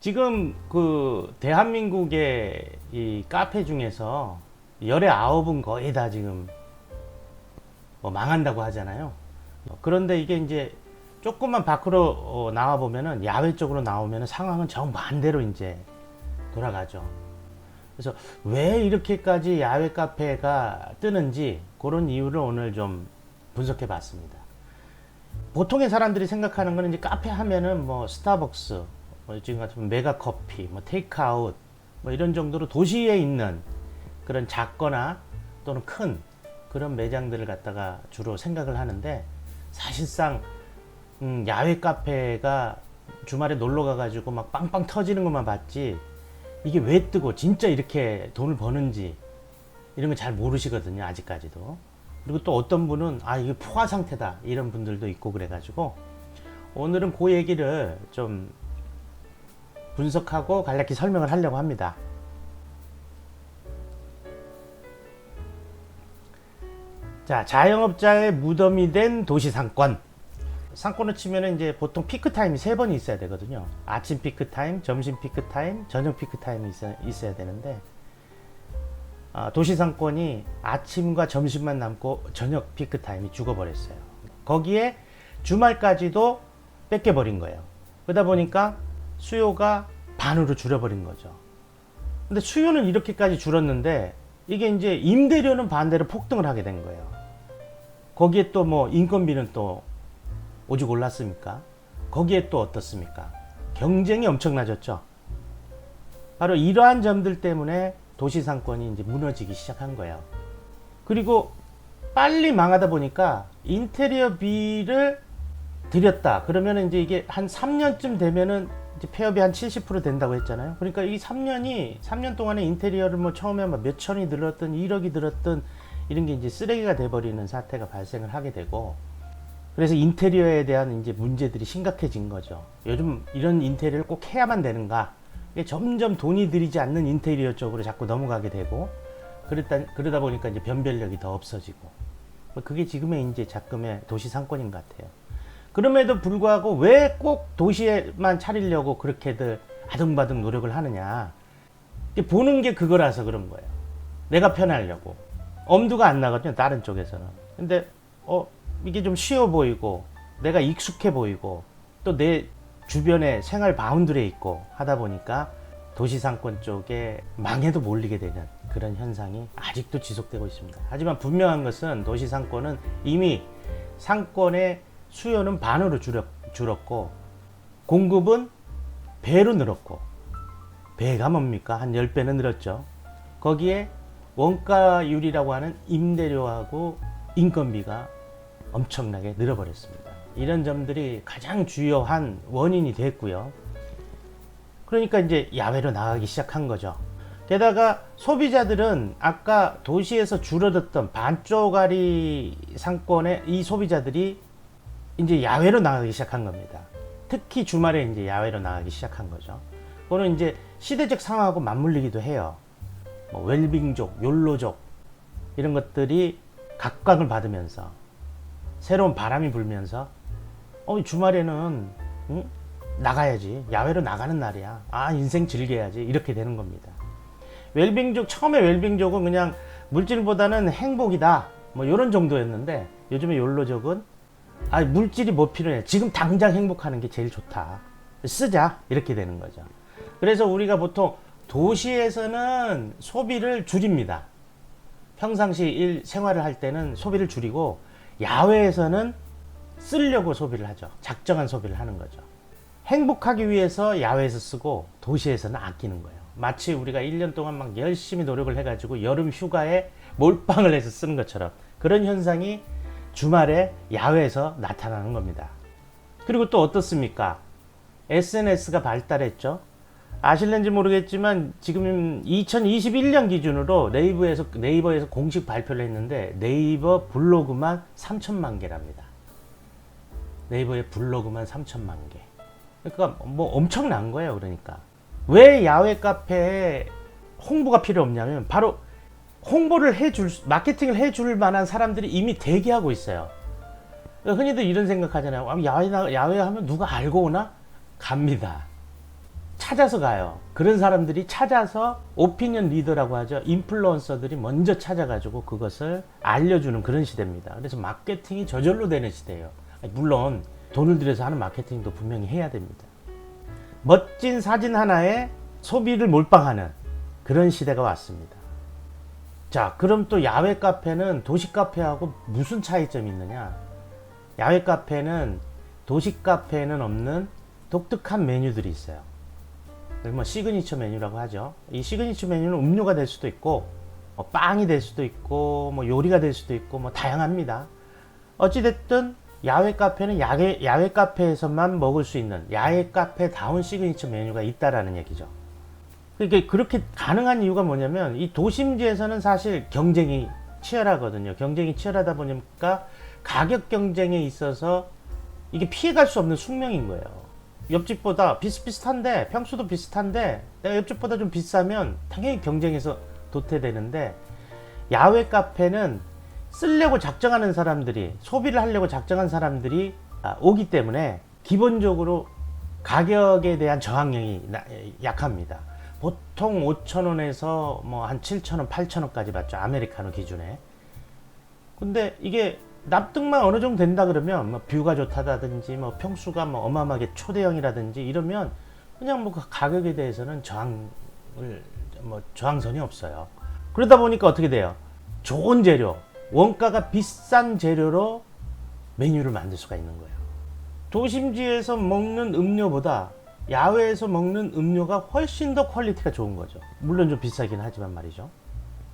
지금 그 대한민국의 이 카페 중에서 열의 9은 거의 다 지금 뭐 망한다고 하잖아요. 그런데 이게 이제 조금만 밖으로 나와 보면은 야외 쪽으로 나오면은 상황은 정반대로 이제 돌아가죠. 그래서 왜 이렇게까지 야외 카페가 뜨는지 그런 이유를 오늘 좀 분석해 봤습니다. 보통의 사람들이 생각하는 거는 이제 카페 하면은 뭐 스타벅스, 뭐 지금 같은 메가커피, 뭐 테이크아웃, 뭐 이런 정도로 도시에 있는 그런 작거나 또는 큰 그런 매장들을 갖다가 주로 생각을 하는데, 사실상 야외 카페가 주말에 놀러 가가지고 막 빵빵 터지는 것만 봤지, 이게 왜 뜨고 진짜 이렇게 돈을 버는지 이런 거 잘 모르시거든요, 아직까지도. 그리고 또 어떤 분은 이게 포화 상태다 이런 분들도 있고, 그래가지고 오늘은 그 얘기를 좀 분석하고 간략히 설명을 하려고 합니다. 자, 자영업자의 무덤이 된 도시 상권. 상권을 치면은 이제 보통 피크 타임이 3번이 있어야 되거든요. 아침 피크 타임, 점심 피크 타임, 저녁 피크 타임이 있어야 되는데, 도시 상권이 아침과 점심만 남고 저녁 피크 타임이 죽어버렸어요. 거기에 주말까지도 뺏겨버린 거예요. 그러다 보니까 수요가 반으로 줄여버린 거죠. 근데 수요는 이렇게까지 줄었는데, 이게 이제 임대료는 반대로 폭등을 하게 된 거예요. 거기에 또 뭐 인건비는 또 오죽 올랐습니까? 거기에 또 어떻습니까? 경쟁이 엄청나졌죠. 바로 이러한 점들 때문에 도시 상권이 이제 무너지기 시작한 거예요. 그리고 빨리 망하다 보니까 인테리어비를 들였다 그러면 이제 이게 한 3년쯤 되면은 이제 폐업이 한 70% 된다고 했잖아요. 그러니까 이 3년 동안에 인테리어를 뭐 처음에 막 몇 천이 들었던 1억이 들었던 이런 게 이제 쓰레기가 돼버리는 사태가 발생을 하게 되고, 그래서 인테리어에 대한 이제 문제들이 심각해진 거죠. 요즘 이런 인테리어를 꼭 해야만 되는가? 점점 돈이 들이지 않는 인테리어 쪽으로 자꾸 넘어가게 되고, 그러다 보니까 이제 변별력이 더 없어지고, 그게 지금의 이제 작금의 도시 상권인 것 같아요. 그럼에도 불구하고 왜 꼭 도시에만 차리려고 그렇게들 아등바등 노력을 하느냐? 보는 게 그거라서 그런 거예요. 내가 편하려고. 엄두가 안 나거든요, 다른 쪽에서는. 근데 이게 좀 쉬워 보이고 내가 익숙해 보이고 또 내 주변에 생활 바운드리에 있고 하다 보니까 도시 상권 쪽에 망해도 몰리게 되는 그런 현상이 아직도 지속되고 있습니다. 하지만 분명한 것은 도시 상권은 이미 상권의 수요는 반으로 줄었고 공급은 배로 늘었고, 배가 뭡니까? 한 10배는 늘었죠. 거기에 원가율이라고 하는 임대료하고 인건비가 엄청나게 늘어버렸습니다. 이런 점들이 가장 주요한 원인이 됐고요. 그러니까 이제 야외로 나가기 시작한 거죠. 게다가 소비자들은 아까 도시에서 줄어들었던 반쪽짜리 상권의 이 소비자들이 이제 야외로 나가기 시작한 겁니다. 특히 주말에 이제 야외로 나가기 시작한 거죠. 그거는 이제 시대적 상황하고 맞물리기도 해요. 웰빙족, 욜로족 이런 것들이 각광을 받으면서 새로운 바람이 불면서 주말에는 나가야지, 야외로 나가는 날이야, 인생 즐겨야지, 이렇게 되는 겁니다. 웰빙족, 처음에 웰빙족은 그냥 물질보다는 행복이다 뭐 이런 정도였는데, 요즘에 욜로족은 물질이 뭐 필요해, 지금 당장 행복하는 게 제일 좋다, 쓰자, 이렇게 되는 거죠. 그래서 우리가 보통 도시에서는 소비를 줄입니다. 평상시 생활을 할 때는 소비를 줄이고, 야외에서는 쓰려고 소비를 하죠. 작정한 소비를 하는 거죠. 행복하기 위해서 야외에서 쓰고 도시에서는 아끼는 거예요. 마치 우리가 1년 동안 막 열심히 노력을 해가지고 여름 휴가에 몰빵을 해서 쓰는 것처럼, 그런 현상이 주말에 야외에서 나타나는 겁니다. 그리고 또 어떻습니까? SNS가 발달했죠. 아실는지 모르겠지만 지금 2021년 기준으로 네이버에서 공식 발표를 했는데, 네이버 블로그만 3천만 개랍니다. 네이버의 블로그만 3천만 개. 그러니까 뭐 엄청난 거예요. 그러니까 왜 야외 카페에 홍보가 필요 없냐면, 바로 홍보를 마케팅을 해줄 만한 사람들이 이미 대기하고 있어요. 흔히들 이런 생각하잖아요. 야외 하면 누가 알고 오나? 갑니다. 찾아서 가요. 그런 사람들이 찾아서 오피니언 리더라고 하죠. 인플루언서들이 먼저 찾아가지고 그것을 알려주는 그런 시대입니다. 그래서 마케팅이 저절로 되는 시대예요. 물론 돈을 들여서 하는 마케팅도 분명히 해야 됩니다. 멋진 사진 하나에 소비를 몰빵하는 그런 시대가 왔습니다. 자, 그럼 또 야외 카페는 도시 카페하고 무슨 차이점이 있느냐? 야외 카페는 도시 카페에는 없는 독특한 메뉴들이 있어요. 뭐 시그니처 메뉴라고 하죠. 이 시그니처 메뉴는 음료가 될 수도 있고 뭐 빵이 될 수도 있고 뭐 요리가 될 수도 있고 뭐 다양합니다. 어찌됐든 야외 카페는 야외 카페에서만 먹을 수 있는 야외 카페다운 시그니처 메뉴가 있다라는 얘기죠. 그러니까 그렇게 가능한 이유가 뭐냐면 이 도심지에서는 사실 경쟁이 치열하거든요. 경쟁이 치열하다 보니까 가격 경쟁에 있어서 이게 피해갈 수 없는 숙명인 거예요. 옆집보다 비슷비슷한데 평수도 비슷한데 내가 옆집보다 좀 비싸면 당연히 경쟁에서 도태되는데, 야외 카페는 쓰려고 작정하는 사람들이, 소비를 하려고 작정한 사람들이 오기 때문에 기본적으로 가격에 대한 저항력이 약합니다. 보통 5,000원에서 뭐 한 7,000원, 8,000원까지 받죠. 아메리카노 기준에. 근데 이게 납득만 어느 정도 된다 그러면 뭐 뷰가 좋다든지 뭐 평수가 뭐 어마어마하게 초대형이라든지 이러면 그냥 뭐 그 가격에 대해서는 저항선이 없어요. 그러다 보니까 어떻게 돼요? 좋은 재료, 원가가 비싼 재료로 메뉴를 만들 수가 있는 거예요. 도심지에서 먹는 음료보다 야외에서 먹는 음료가 훨씬 더 퀄리티가 좋은 거죠. 물론 좀 비싸긴 하지만 말이죠.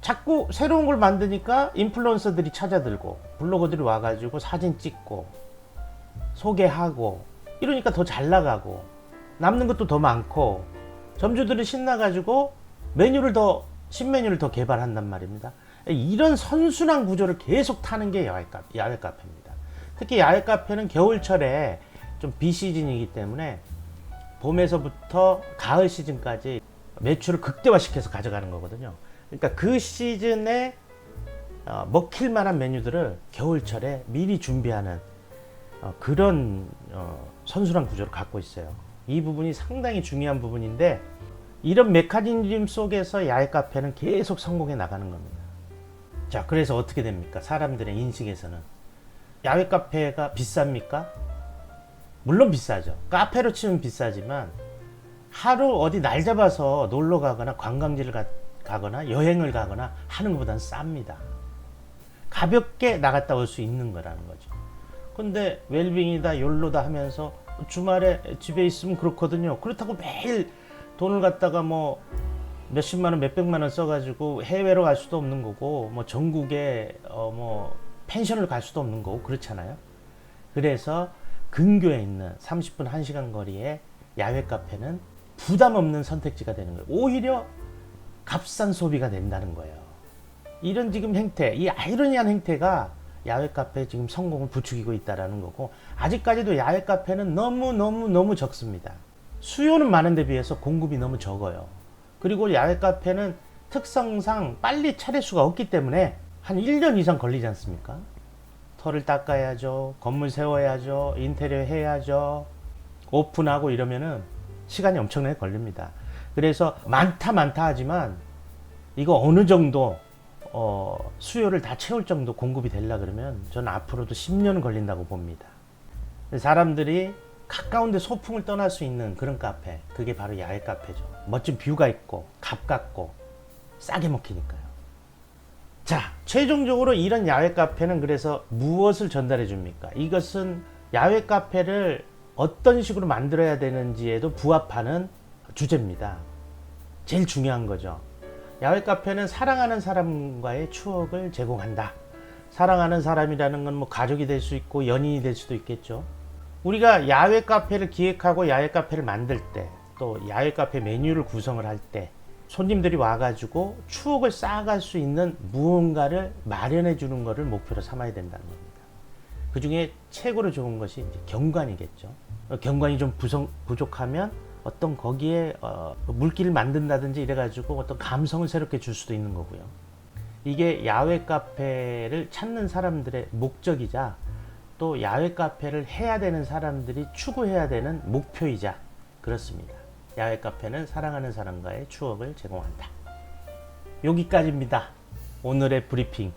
자꾸 새로운 걸 만드니까 인플루언서들이 찾아들고 블로거들이 와가지고 사진 찍고 소개하고 이러니까 더 잘 나가고 남는 것도 더 많고 점주들이 신나가지고 신메뉴를 더 개발한단 말입니다. 이런 선순환 구조를 계속 타는 게 야외 카페입니다. 특히 야외 카페는 겨울철에 좀 비시즌이기 때문에 봄에서부터 가을 시즌까지 매출을 극대화시켜서 가져가는 거거든요. 그러니까 그 시즌에 먹힐 만한 메뉴들을 겨울철에 미리 준비하는 그런 선순환 구조를 갖고 있어요. 이 부분이 상당히 중요한 부분인데, 이런 메커니즘 속에서 야외 카페는 계속 성공해 나가는 겁니다. 자, 그래서 어떻게 됩니까? 사람들의 인식에서는 야외 카페가 비쌉니까? 물론 비싸죠. 카페로 치면 비싸지만 하루 어디 날 잡아서 놀러 가거나 관광지를 가거나 여행을 가거나 하는 것보다는 쌉니다. 가볍게 나갔다 올 수 있는 거라는 거죠. 근데 웰빙이다 욜로다 하면서 주말에 집에 있으면 그렇거든요. 그렇다고 매일 돈을 갖다가 뭐 몇십만 원 몇백만 원 써가지고 해외로 갈 수도 없는 거고 뭐 전국에 뭐 펜션을 갈 수도 없는 거고 그렇잖아요. 그래서 근교에 있는 30분 1시간 거리에 야외 카페는 부담 없는 선택지가 되는 거예요. 오히려 값싼 소비가 된다는 거예요. 이런 지금 행태, 이 아이러니한 행태가 야외 카페의 지금 성공을 부추기고 있다는 거고, 아직까지도 야외 카페는 너무 적습니다. 수요는 많은데 비해서 공급이 너무 적어요. 그리고 야외 카페는 특성상 빨리 차릴 수가 없기 때문에 한 1년 이상 걸리지 않습니까? 털을 닦아야죠, 건물 세워야죠, 인테리어 해야죠, 오픈하고 이러면은 시간이 엄청나게 걸립니다. 그래서 많다 하지만 이거 어느 정도 수요를 다 채울 정도 공급이 되려 그러면 저는 앞으로도 10년은 걸린다고 봅니다. 사람들이 가까운데 소풍을 떠날 수 있는 그런 카페, 그게 바로 야외 카페죠. 멋진 뷰가 있고 가깝고 싸게 먹히니까요. 자, 최종적으로 이런 야외 카페는 그래서 무엇을 전달해 줍니까? 이것은 야외 카페를 어떤 식으로 만들어야 되는지에도 부합하는 주제입니다. 제일 중요한 거죠. 야외 카페는 사랑하는 사람과의 추억을 제공한다. 사랑하는 사람이라는 건 뭐 가족이 될 수 있고 연인이 될 수도 있겠죠. 우리가 야외 카페를 기획하고 야외 카페를 만들 때, 또 야외 카페 메뉴를 구성을 할 때 손님들이 와가지고 추억을 쌓아갈 수 있는 무언가를 마련해 주는 것을 목표로 삼아야 된다는 겁니다. 그 중에 최고로 좋은 것이 이제 경관이겠죠. 경관이 좀 부족하면 어떤 거기에 물기를 만든다든지 이래가지고 어떤 감성을 새롭게 줄 수도 있는 거고요. 이게 야외 카페를 찾는 사람들의 목적이자 또 야외 카페를 해야 되는 사람들이 추구해야 되는 목표이자 그렇습니다. 야외 카페는 사랑하는 사람과의 추억을 제공한다. 여기까지입니다. 오늘의 브리핑.